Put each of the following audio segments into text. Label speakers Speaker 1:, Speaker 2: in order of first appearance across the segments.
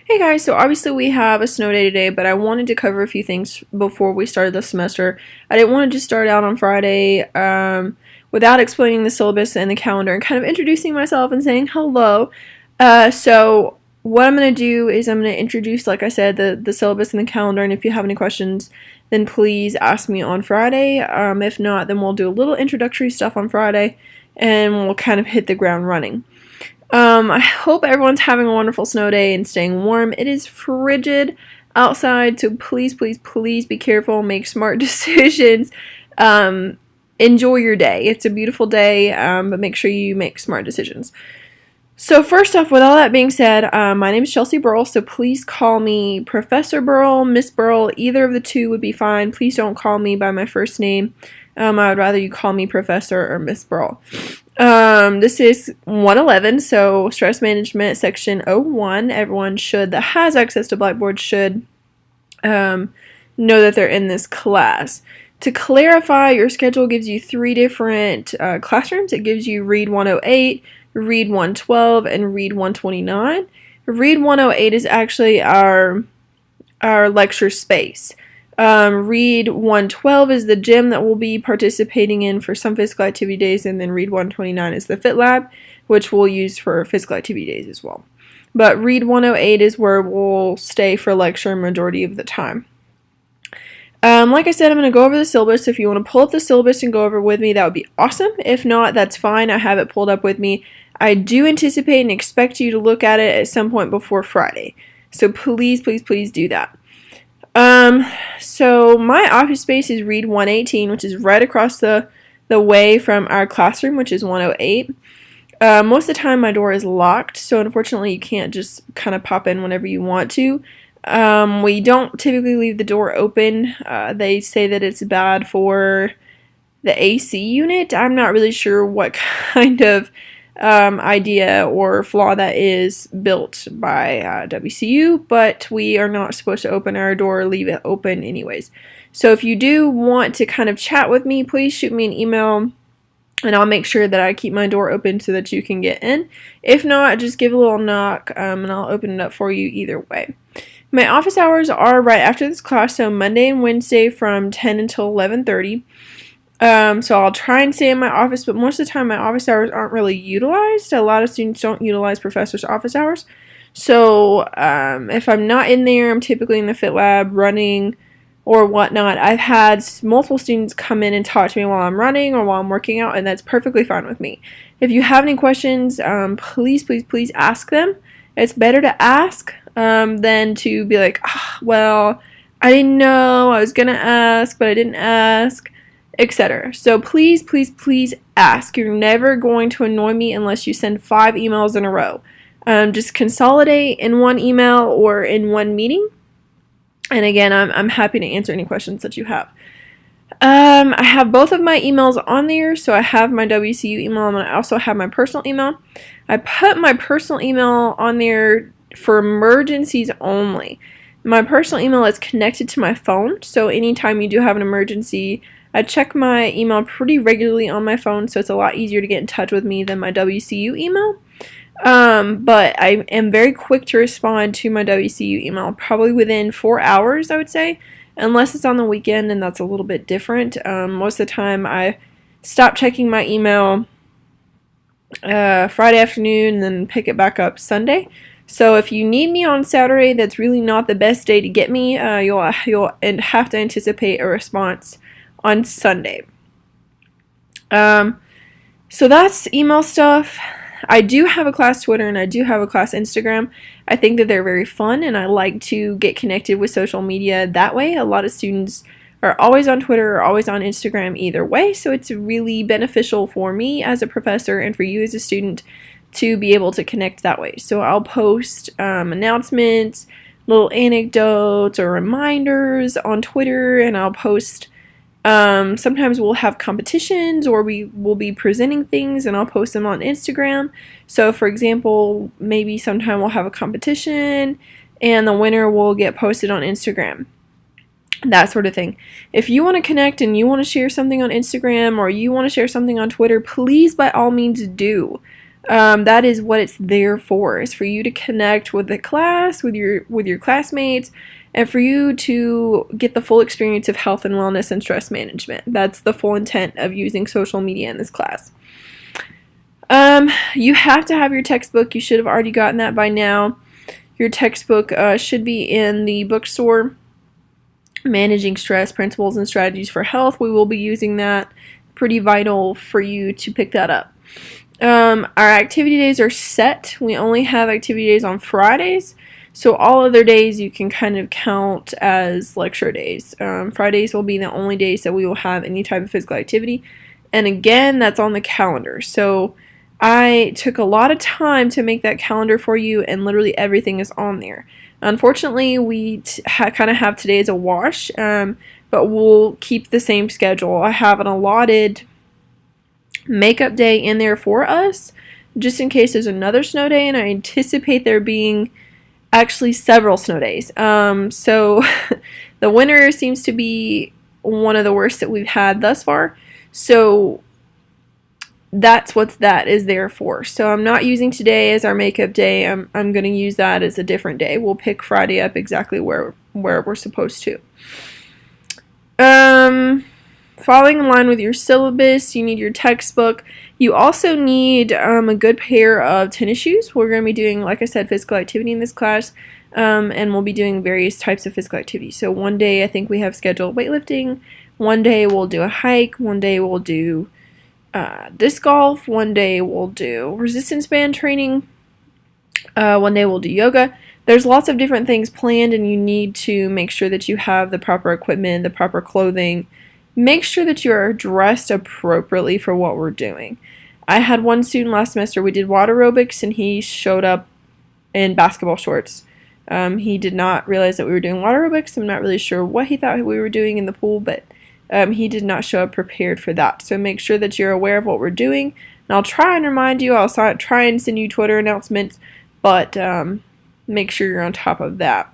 Speaker 1: Hey guys, so obviously we have a snow day today, but I wanted to cover a few things before we started the semester. I didn't want to just start out on Friday without explaining the syllabus and the calendar and kind of introducing myself and saying hello. So what I'm going to do is I'm going to introduce, like I said, the syllabus and the calendar, and if you have any questions, then please ask me on Friday. If not, then we'll do a little introductory stuff on Friday, and we'll kind of hit the ground running. I hope everyone's having a wonderful snow day and staying warm. It is frigid outside, so please, please, please be careful, make smart decisions. Enjoy your day. It's a beautiful day, but make sure you make smart decisions. So first off, with all that being said, my name is Chelsea Burrell, so please call me Professor Burrell, Miss Burrell, either of the two would be fine. Please don't call me by my first name. I would rather you call me Professor or Miss Burrell. This is 111, so stress management section 01. Everyone that has access to Blackboard should know that they're in this class. To clarify, your schedule gives you 3 different classrooms. It gives you Read 108, Read 112, and Read 129. Read 108 is actually our lecture space. Read 112 is the gym that we'll be participating in for some physical activity days, and then Read 129 is the Fit Lab, which we'll use for physical activity days as well. But Read 108 is where we'll stay for lecture majority of the time. Like I said, I'm going to go over the syllabus. If you want to pull up the syllabus and go over with me, that would be awesome. If not, that's fine. I have it pulled up with me. I do anticipate and expect you to look at it at some point before Friday. So please, please, please do that. So my office space is Read 118, which is right across the way from our classroom, which is 108. Most of the time my door is locked, so unfortunately you can't just kind of pop in whenever you want to. We don't typically leave the door open. They say that it's bad for the AC unit. I'm not really sure what kind of idea or flaw that is built by WCU, but we are not supposed to open our door or leave it open anyways. So if you do want to kind of chat with me, please shoot me an email and I'll make sure that I keep my door open so that you can get in. If not, just give a little knock and I'll open it up for you either way. My office hours are right after this class, so Monday and Wednesday from 10 until 11:30. So I'll try and stay in my office, but most of the time my office hours aren't really utilized. A lot of students don't utilize professors' office hours. So if I'm not in there, I'm typically in the Fit Lab running or whatnot. I've had multiple students come in and talk to me while I'm running or while I'm working out, and that's perfectly fine with me. If you have any questions, please, please, please ask them. It's better to ask than to be like, oh, well, I didn't know, I was going to ask, but I didn't ask, etc. So please, please, please ask. You're never going to annoy me unless you send 5 emails in a row. Just consolidate in one email or in one meeting. And again, I'm happy to answer any questions that you have. I have both of my emails on there, so I have my WCU email and I also have my personal email. I put my personal email on there for emergencies only. My personal email is connected to my phone, so anytime you do have an emergency, I check my email pretty regularly on my phone, so it's a lot easier to get in touch with me than my WCU email. But I am very quick to respond to my WCU email, probably within 4 hours, I would say, unless it's on the weekend, and that's a little bit different. Most of the time, I stop checking my email Friday afternoon and then pick it back up Sunday. So if you need me on Saturday, that's really not the best day to get me. You'll have to anticipate a response on Sunday. So that's email stuff. I do have a class Twitter and I do have a class Instagram. I think that they're very fun and I like to get connected with social media that way. A lot of students are always on Twitter or always on Instagram either way, so it's really beneficial for me as a professor and for you as a student to be able to connect that way. So I'll post announcements, little anecdotes or reminders on Twitter, and I'll post sometimes we'll have competitions or we will be presenting things and I'll post them on Instagram. So for example, maybe sometime we'll have a competition and the winner will get posted on Instagram. That sort of thing. If you want to connect and you want to share something on Instagram or you want to share something on Twitter, please by all means do. That is what it's there for. Is for you to connect with the class, with your classmates, and for you to get the full experience of health and wellness and stress management. That's the full intent of using social media in this class. You have to have your textbook. You should have already gotten that by now. Your textbook should be in the bookstore. Managing Stress, Principles and Strategies for Health. We will be using that. Pretty vital for you to pick that up. Our activity days are set. We only have activity days on Fridays. So all other days you can kind of count as lecture days. Fridays will be the only days that we will have any type of physical activity. And again, that's on the calendar. So I took a lot of time to make that calendar for you, and literally everything is on there. Unfortunately, we kind of have today as a wash, but we'll keep the same schedule. I have an allotted makeup day in there for us, just in case there's another snow day, and I anticipate there being actually several snow days. So the winter seems to be one of the worst that we've had thus far. So that's what that is there for. So I'm not using today as our makeup day. I'm going to use that as a different day. We'll pick Friday up exactly where we're supposed to. Following in line with your syllabus, you need your textbook. You also need a good pair of tennis shoes. We're going to be doing, like I said, physical activity in this class, and we'll be doing various types of physical activity. So one day I think we have scheduled weightlifting. One day we'll do a hike. One day we'll do disc golf. One day we'll do resistance band training. One day we'll do yoga. There's lots of different things planned, and you need to make sure that you have the proper equipment, the proper clothing. Make sure that you are dressed appropriately for what we're doing. I had one student last semester, we did water aerobics, and he showed up in basketball shorts. He did not realize that we were doing water aerobics. I'm not really sure what he thought we were doing in the pool, but he did not show up prepared for that. So make sure that you're aware of what we're doing. And I'll try and remind you. I'll try and send you Twitter announcements, but make sure you're on top of that.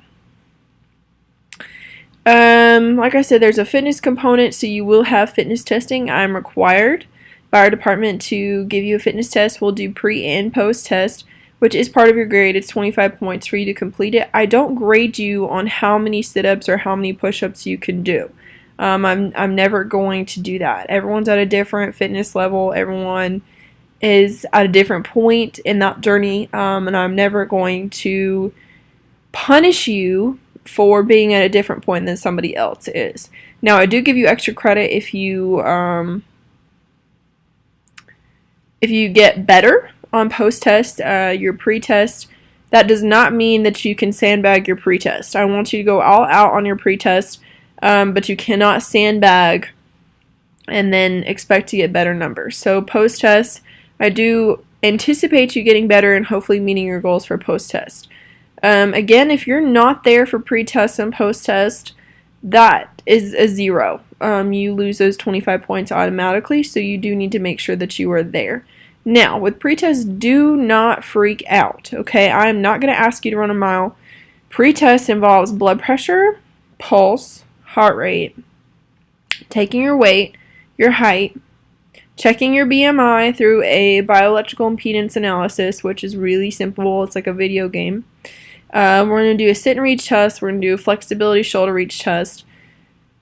Speaker 1: Like I said, there's a fitness component, so you will have fitness testing. I'm required by our department to give you a fitness test. We'll do pre and post test, which is part of your grade. It's 25 points for you to complete it. I don't grade you on how many sit-ups or how many push-ups you can do. I'm never going to do that. Everyone's at a different fitness level. Everyone is at a different point in that journey, and I'm never going to punish you for being at a different point than somebody else is. Now, I do give you extra credit if you get better on post-test, your pre-test. That does not mean that you can sandbag your pre-test. I want you to go all out on your pre-test, but you cannot sandbag and then expect to get better numbers. So post-test, I do anticipate you getting better and hopefully meeting your goals for post-test. Again, if you're not there for pre-test and post-test, that is a 0. You lose those 25 points automatically, so you do need to make sure that you are there. Now, with pre-test, do not freak out, okay? I'm not going to ask you to run a mile. Pre-test involves blood pressure, pulse, heart rate, taking your weight, your height, checking your BMI through a bioelectrical impedance analysis, which is really simple. It's like a video game. We're going to do a sit and reach test. We're going to do a flexibility shoulder reach test.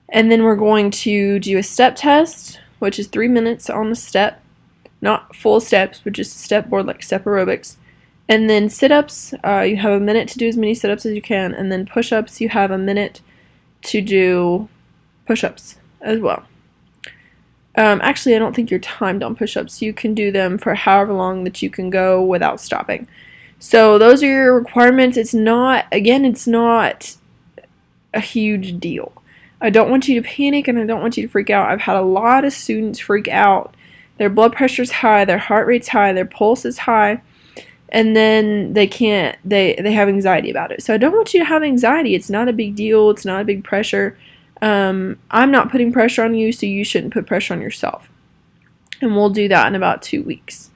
Speaker 1: And then we're going to do a step test, which is 3 minutes on the step. Not full steps, but just a step board like step aerobics. And then sit-ups, you have a minute to do as many sit-ups as you can. And then push-ups, you have a minute to do push-ups as well. Actually, I don't think you're timed on push-ups. You can do them for however long that you can go without stopping. So those are your requirements. It's not a huge deal. I don't want you to panic and I don't want you to freak out. I've had a lot of students freak out. Their blood pressure's high, their heart rate's high, their pulse is high, and then they have anxiety about it. So I don't want you to have anxiety. It's not a big deal. It's not a big pressure. I'm not putting pressure on you, so you shouldn't put pressure on yourself. And we'll do that in about 2 weeks.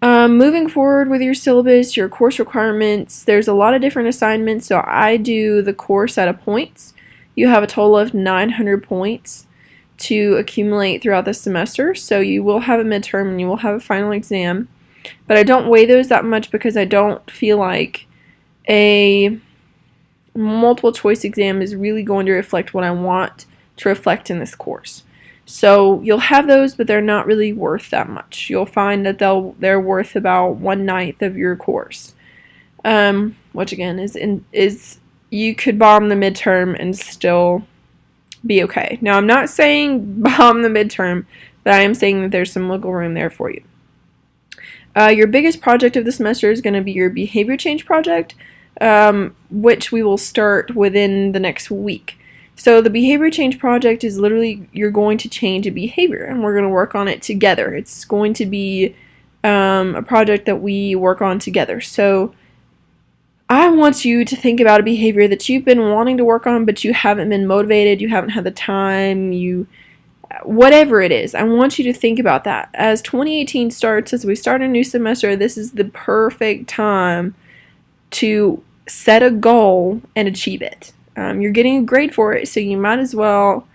Speaker 1: Moving forward with your syllabus, your course requirements, there's a lot of different assignments. So I do the course out of points. You have a total of 900 points to accumulate throughout the semester. So you will have a midterm and you will have a final exam. But I don't weigh those that much because I don't feel like a multiple choice exam is really going to reflect what I want to reflect in this course. So you'll have those, but they're not really worth that much. You'll find that they're worth about 1/9 of your course, which again is you could bomb the midterm and still be okay. Now I'm not saying bomb the midterm, but I am saying that there's some wiggle room there for you. Your biggest project of the semester is going to be your behavior change project, which we will start within the next week. So the behavior change project is literally you're going to change a behavior, and we're going to work on it together. It's going to be a project that we work on together. So I want you to think about a behavior that you've been wanting to work on, but you haven't been motivated, you haven't had the time, whatever it is. I want you to think about that. As 2018 starts, as we start a new semester, this is the perfect time to set a goal and achieve it. You're getting a grade for it, so you might as well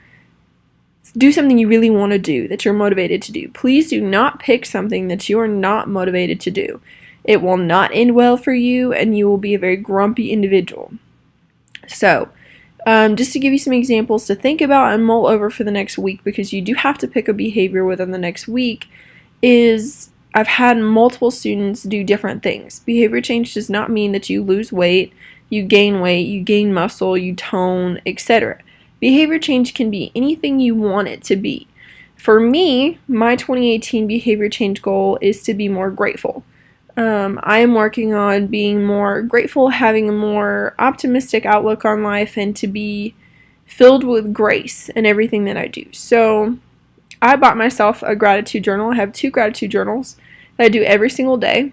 Speaker 1: do something you really want to do, that you're motivated to do. Please do not pick something that you are not motivated to do. It will not end well for you, and you will be a very grumpy individual. So, just to give you some examples to think about and mull over for the next week, because you do have to pick a behavior within the next week, is I've had multiple students do different things. Behavior change does not mean that you lose weight, you gain muscle, you tone, etc. Behavior change can be anything you want it to be. For me, my 2018 behavior change goal is to be more grateful. I am working on being more grateful, having a more optimistic outlook on life, and to be filled with grace in everything that I do. So I bought myself a gratitude journal. I have 2 gratitude journals that I do every single day,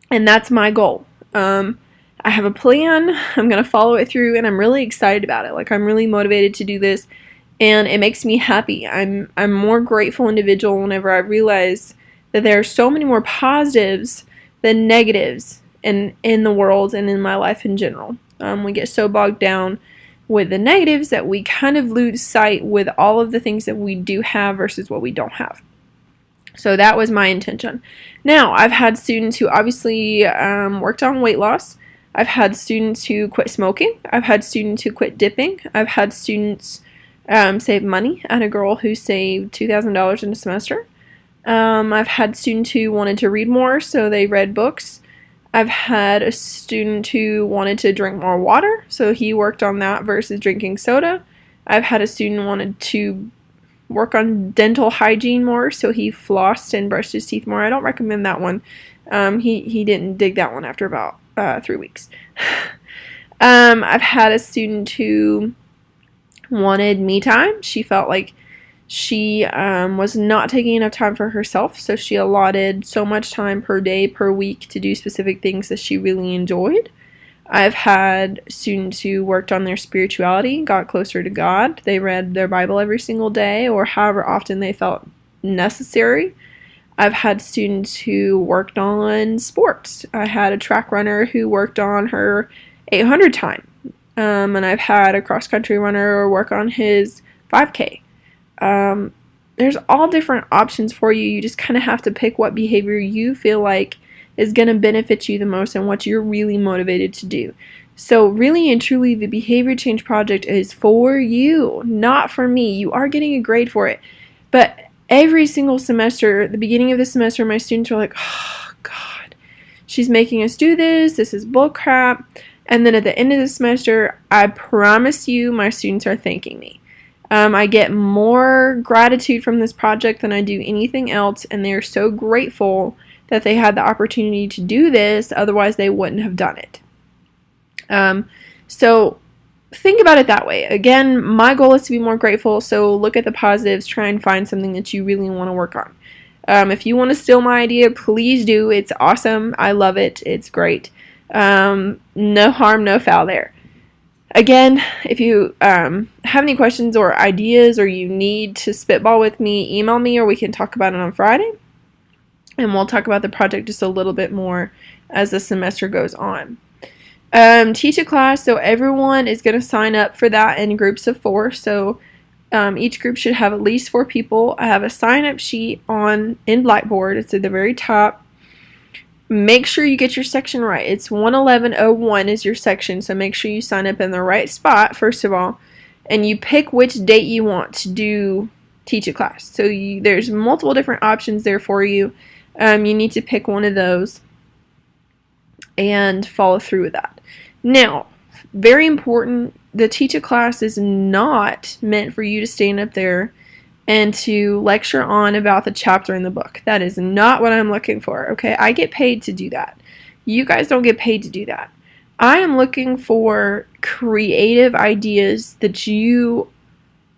Speaker 1: and that's my goal. I have a plan, I'm going to follow it through, and I'm really excited about it. Like, I'm really motivated to do this, and it makes me happy. I'm a more grateful individual whenever I realize that there are so many more positives than negatives in the world and in my life in general. We get so bogged down with the negatives that we kind of lose sight with all of the things that we do have versus what we don't have. So that was my intention. Now, I've had students who obviously worked on weight loss. I've had students who quit smoking. I've had students who quit dipping. I've had students save money. I had a girl who saved $2,000 in a semester. I've had students who wanted to read more, so they read books. I've had a student who wanted to drink more water, so he worked on that versus drinking soda. I've had a student who wanted to work on dental hygiene more, so he flossed and brushed his teeth more. I don't recommend that one. He didn't dig that one after about 3 weeks. I've had a student who wanted me time. She felt like she was not taking enough time for herself, so she allotted so much time per day, per week to do specific things that she really enjoyed. I've had students who worked on their spirituality, got closer to God. They read their Bible every single day or however often they felt necessary. I've had students who worked on sports. I had a track runner who worked on her 800 time. And I've had a cross-country runner work on his 5K. There's all different options for you. You just kind of have to pick what behavior you feel like is going to benefit you the most and what you're really motivated to do. So really and truly, the behavior change project is for you, not for me. You are getting a grade for it. But every single semester, at the beginning of the semester, my students are like, oh, God, she's making us do this. This is bull crap. And then at the end of the semester, I promise you, my students are thanking me. I get more gratitude from this project than I do anything else, and they're so grateful that they had the opportunity to do this, otherwise they wouldn't have done it. So think about it that way. Again, my goal is to be more grateful, so look at the positives, try and find something that you really want to work on. If you want to steal my idea, please do. It's awesome. I love it. It's great. No harm, no foul there. Again, if you have any questions or ideas or you need to spitball with me, email me or we can talk about it on Friday. And we'll talk about the project just a little bit more as the semester goes on. Teach a class, so everyone is going to sign up for that in groups of 4. So each group should have at least 4 people. I have a sign-up sheet in Blackboard. It's at the very top. Make sure you get your section right. It's 11101 is your section, so make sure you sign up in the right spot, first of all, and you pick which date you want to teach a class. So there's multiple different options there for you. You need to pick one of those and follow through with that. Now, very important, the teach a class is not meant for you to stand up there and to lecture on about the chapter in the book. That is not what I'm looking for, okay? I get paid to do that. You guys don't get paid to do that. I am looking for creative ideas that you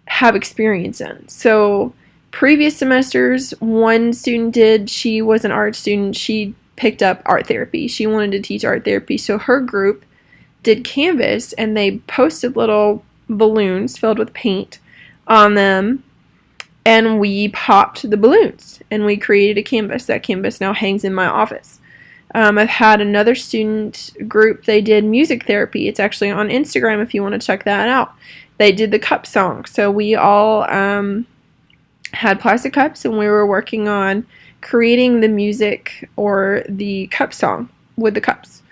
Speaker 1: have experience in. So previous semesters, one student she was an art student, she picked up art therapy. She wanted to teach art therapy, so her group did Canvas, and they posted little balloons filled with paint on them, and we popped the balloons, and we created a canvas. That canvas now hangs in my office. I've had another student group, they did music therapy. It's actually on Instagram if you want to check that out. They did the cup song. So we all had plastic cups, and we were working on creating the music or the cup song with the cups.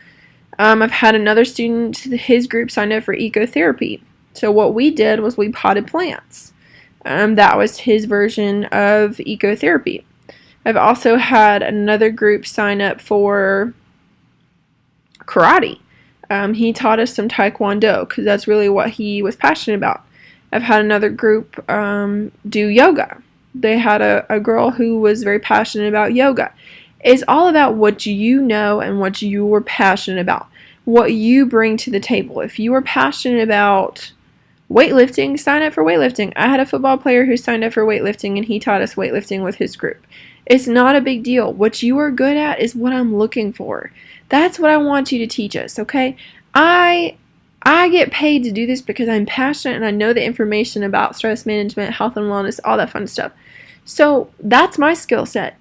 Speaker 1: I've had another student, his group signed up for ecotherapy. So what we did was we potted plants. That was his version of ecotherapy. I've also had another group sign up for karate. He taught us some taekwondo because that's really what he was passionate about. I've had another group do yoga. They had a girl who was very passionate about yoga. It's all about what you know and what you were passionate about, what you bring to the table. If you were passionate about weightlifting, sign up for weightlifting. I had a football player who signed up for weightlifting, and he taught us weightlifting with his group. It's not a big deal. What you are good at is what I'm looking for. That's what I want you to teach us, okay? I get paid to do this because I'm passionate and I know the information about stress management, health and wellness, all that fun stuff. So that's my skill set.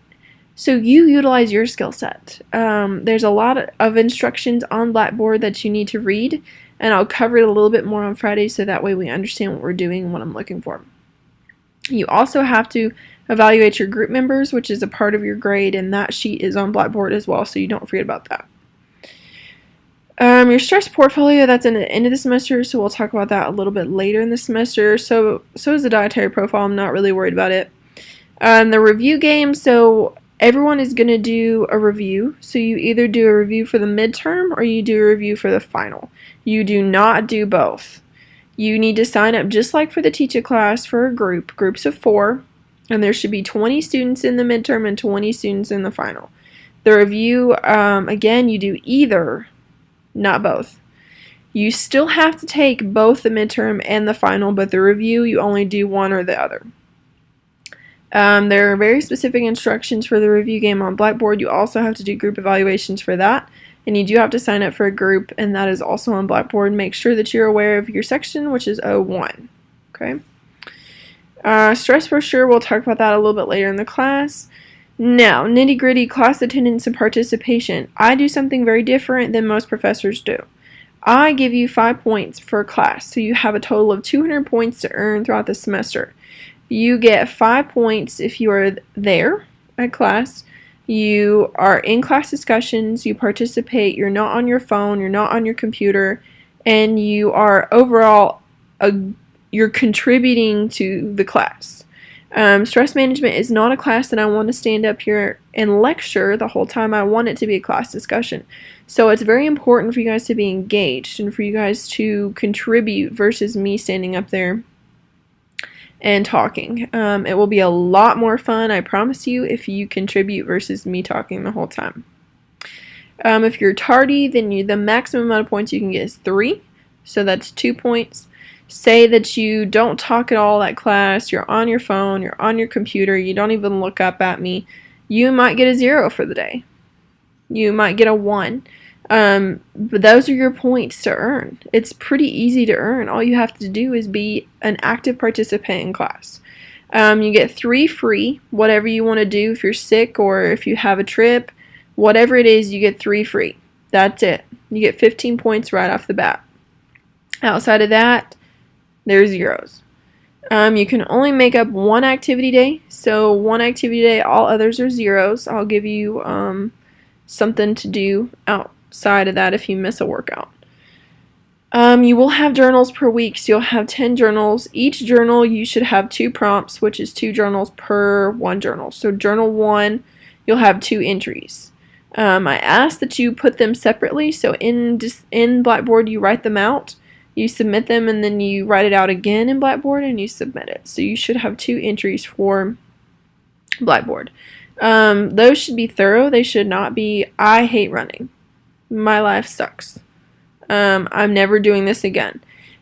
Speaker 1: So you utilize your skill set. There's a lot of instructions on Blackboard that you need to read, and I'll cover it a little bit more on Friday so that way we understand what we're doing and what I'm looking for. You also have to evaluate your group members, which is a part of your grade, and that sheet is on Blackboard as well, so you don't forget about that. Your stress portfolio, that's in the end of the semester, so we'll talk about that a little bit later in the semester. So is the dietary profile. I'm not really worried about it. The review game, so everyone is going to do a review. So you either do a review for the midterm or you do a review for the final. You do not do both. You need to sign up just like for the teacher class for a group, groups of 4, and there should be 20 students in the midterm and 20 students in the final. The review, again, you do either, not both. You still have to take both the midterm and the final, but the review, you only do one or the other. There are very specific instructions for the review game on Blackboard. You also have to do group evaluations for that, and you do have to sign up for a group, and that is also on Blackboard. Make sure that you're aware of your section, which is 01. Okay. Stress brochure, we'll talk about that a little bit later in the class. Now, nitty-gritty class attendance and participation. I do something very different than most professors do. I give you 5 points for class, so you have a total of 200 points to earn throughout the semester. You get 5 points if you are there at class, you are in class discussions, you participate, you're not on your phone, you're not on your computer, and you are overall, you're contributing to the class. Stress management is not a class that I want to stand up here and lecture the whole time. I want it to be a class discussion. So it's very important for you guys to be engaged and for you guys to contribute versus me standing up there and talking. It will be a lot more fun, I promise you, if you contribute versus me talking the whole time. If you're tardy, then the maximum amount of points you can get is 3. So that's 2 points. Say that you don't talk at all at class, you're on your phone, you're on your computer, you don't even look up at me, you might get a 0 for the day. You might get a 1. But those are your points to earn. It's pretty easy to earn. All you have to do is be an active participant in class. You get 3 free, whatever you want to do. If you're sick or if you have a trip, whatever it is, you get 3 free. That's it. You get 15 points right off the bat. Outside of that, there's 0s. You can only make up 1 activity day. So 1 activity day, all others are 0s. I'll give you something to do outside of that if you miss a workout. You will have journals per week, so you'll have 10 journals. Each journal you should have 2 prompts, which is 2 journals per 1 journal. So journal 1, you'll have 2 entries. I ask that you put them separately, so in Blackboard you write them out, you submit them, and then you write it out again in Blackboard and you submit it. So you should have 2 entries for Blackboard. Those should be thorough. They should not be, I hate running. My life sucks. I'm never doing this again.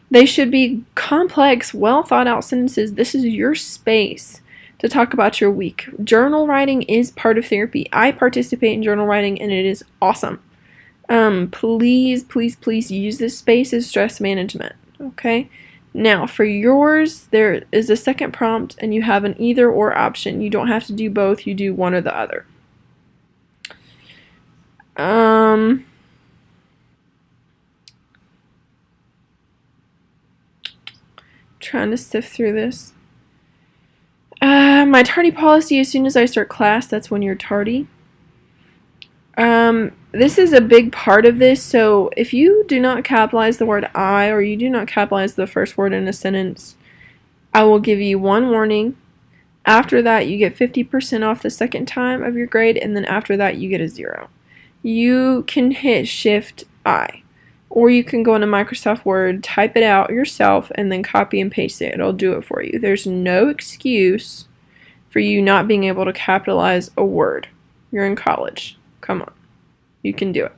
Speaker 1: They should be complex, well thought out sentences. This is your space to talk about your week. Journal writing is part of therapy. I participate in journal writing and it is awesome. Please, please, please use this space as stress management. Okay? Now, for yours, there is a second prompt and you have an either or option. You don't have to do both, you do one or the other. Trying to sift through this. My tardy policy, as soon as I start class, that's when you're tardy. This is a big part of this, so if you do not capitalize the word I, or you do not capitalize the first word in a sentence, I will give you 1 warning. After that, you get 50% off the second time of your grade, and then after that, you get a 0. You can hit Shift I. Or you can go into Microsoft Word, type it out yourself, and then copy and paste it. It'll do it for you. There's no excuse for you not being able to capitalize a word. You're in college. Come on. You can do it.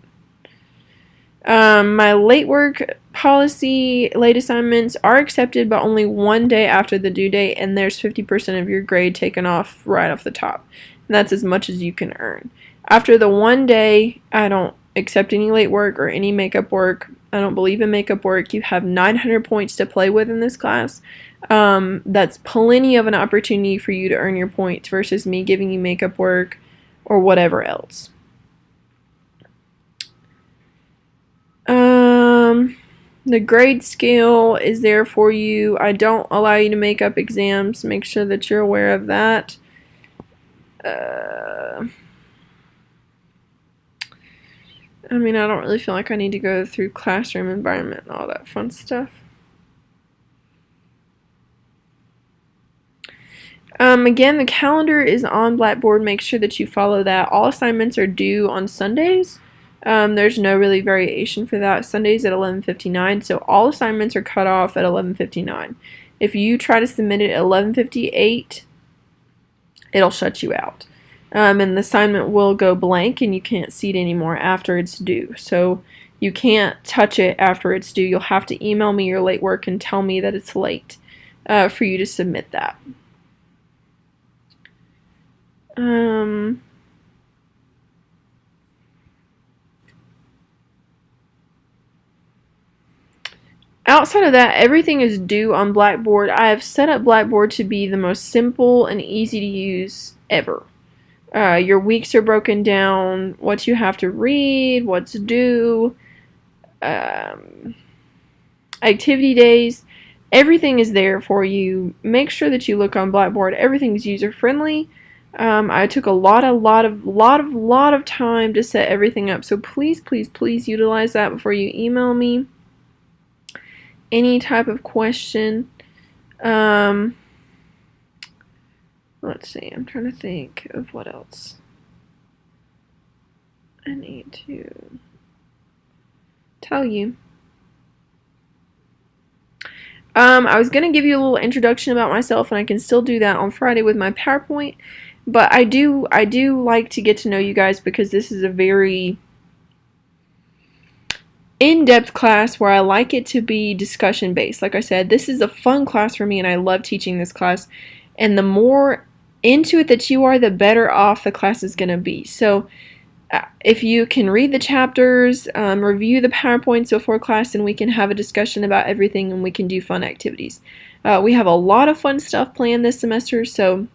Speaker 1: My late work policy, late assignments are accepted, but only 1 day after the due date, and there's 50% of your grade taken off right off the top. And that's as much as you can earn. After the 1 day, I don't accept any late work or any makeup work. I don't believe in makeup work. You have 900 points to play with in this class. That's plenty of an opportunity for you to earn your points versus me giving you makeup work or whatever else. The grade scale is there for you. I don't allow you to make up exams. Make sure that you're aware of that. I mean, I don't really feel like I need to go through classroom environment and all that fun stuff. Again, the calendar is on Blackboard. Make sure that you follow that. All assignments are due on Sundays. There's no really variation for that. Sundays at 11:59, so all assignments are cut off at 11:59. If you try to submit it at 11:58, it'll shut you out. And the assignment will go blank and you can't see it anymore after it's due. So you can't touch it after it's due. You'll have to email me your late work and tell me that it's late for you to submit that. Outside of that, everything is due on Blackboard. I have set up Blackboard to be the most simple and easy to use ever. Your weeks are broken down, what you have to read, what's due, activity days, everything is there for you. Make sure that you look on Blackboard. Everything's user friendly. I took a lot of time to set everything up, so please, please, please utilize that before you email me any type of question. Let's see, I'm trying to think of what else I need to tell you. I was going to give you a little introduction about myself, and I can still do that on Friday with my PowerPoint, but I do like to get to know you guys because this is a very in-depth class where I like it to be discussion based. Like I said, this is a fun class for me and I love teaching this class, and the more into it that you are, the better off the class is going to be. So if you can read the chapters, review the PowerPoints before class, and we can have a discussion about everything and we can do fun activities. We have a lot of fun stuff planned this semester, so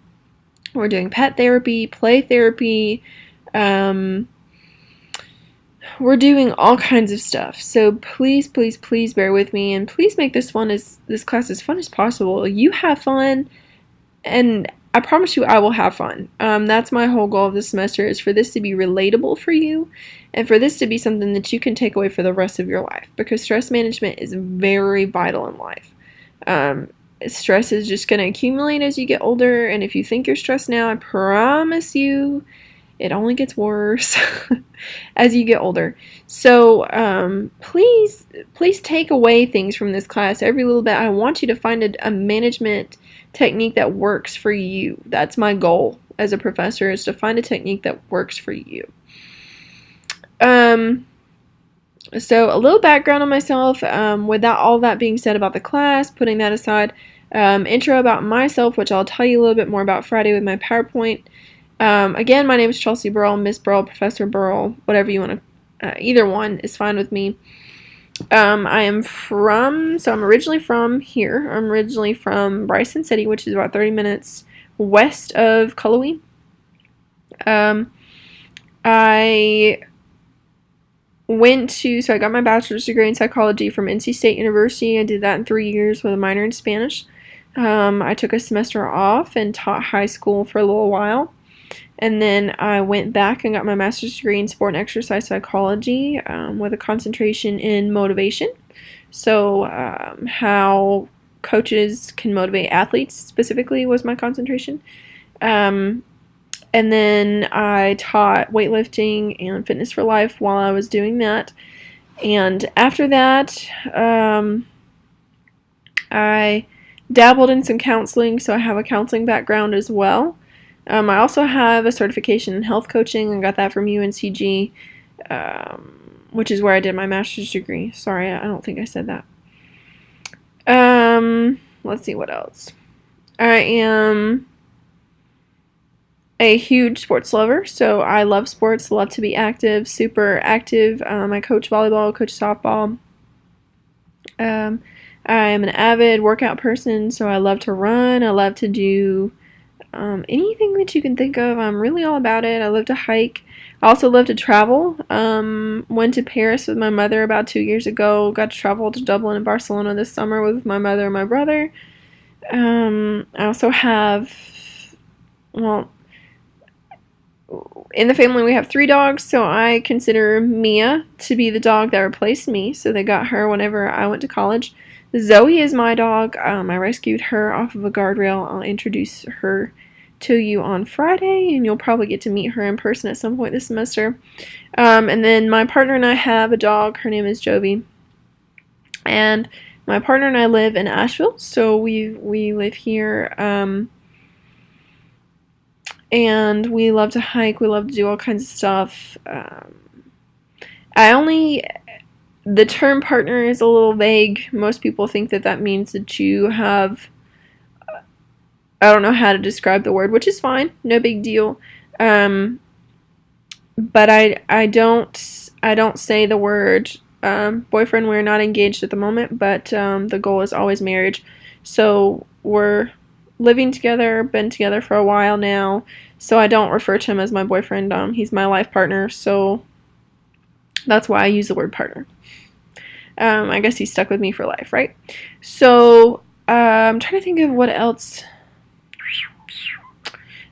Speaker 1: we're doing pet therapy, play therapy, we're doing all kinds of stuff. So please, please, please bear with me, and please make this class as fun as possible. You have fun, and I promise you I will have fun. That's my whole goal of this semester, is for this to be relatable for you and for this to be something that you can take away for the rest of your life, because stress management is very vital in life. Stress is just going to accumulate as you get older, and if you think you're stressed now, I promise you it only gets worse as you get older. So please take away things from this class every little bit. I want you to find a management technique that works for you. That's my goal as a professor, is to find a technique that works for you. So a little background on myself, without all that being said about the class, putting that aside, intro about myself, which I'll tell you a little bit more about Friday with my PowerPoint. Again, my name is Chelsea Burrell, Miss Burrell, Professor Burrell, whatever you want to, either one is fine with me. I'm originally from here. I'm originally from Bryson City, which is about 30 minutes west of Cullowhee. I got my bachelor's degree in psychology from NC State University. I did that in 3 years with a minor in Spanish. I took a semester off and taught high school for a little while. And then I went back and got my master's degree in sport and exercise psychology, with a concentration in motivation. So how coaches can motivate athletes specifically was my concentration. And then I taught weightlifting and fitness for life while I was doing that. And after that, I dabbled in some counseling, so I have a counseling background as well. I also have a certification in health coaching. I got that from UNCG, which is where I did my master's degree. Sorry, I don't think I said that. Let's see what else. I am a huge sports lover, so I love sports, love to be active, super active. I coach volleyball, coach softball. I am an avid workout person, so I love to run. I love to do anything that you can think of. I'm really all about it. I love to hike. I also love to travel. Went to Paris with my mother about 2 years ago. Got to travel to Dublin and Barcelona this summer with my mother and my brother. I also have, in the family we have 3 dogs, so I consider Mia to be the dog that replaced me. So they got her whenever I went to college. Zoe is my dog. I rescued her off of a guardrail. I'll introduce her to you on Friday, and you'll probably get to meet her in person at some point this semester. And then my partner and I have a dog. Her name is Jovi. And my partner and I live in Asheville, so we live here. And we love to hike. We love to do all kinds of stuff. The term partner is a little vague. Most people think that means that you have, I don't know how to describe the word, which is fine, no big deal. But I don't say the word boyfriend. We're not engaged at the moment, but the goal is always marriage. So we're living together, been together for a while now. So I don't refer to him as my boyfriend. He's my life partner. So that's why I use the word partner. I guess he's stuck with me for life, right? So I'm trying to think of what else.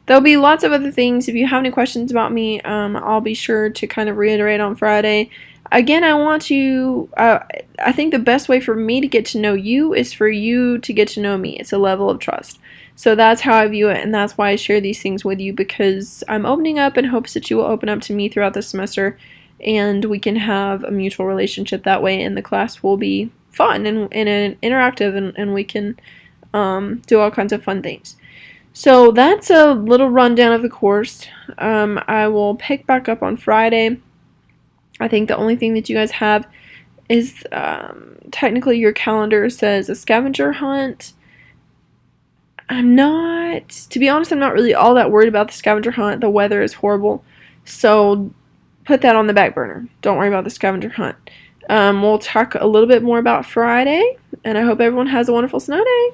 Speaker 1: There'll be lots of other things. If you have any questions about me, I'll be sure to kind of reiterate on Friday. Again, I think the best way for me to get to know you is for you to get to know me. It's a level of trust. So that's how I view it, and that's why I share these things with you, because I'm opening up in hopes that you will open up to me throughout the semester, and we can have a mutual relationship that way, and the class will be fun and interactive, and we can do all kinds of fun things. So that's a little rundown of the course. I will pick back up on Friday. I think the only thing that you guys have is technically your calendar says a scavenger hunt. To be honest, I'm not really all that worried about the scavenger hunt. The weather is horrible, so put that on the back burner. Don't worry about the scavenger hunt. We'll talk a little bit more about Friday, and I hope everyone has a wonderful snow day.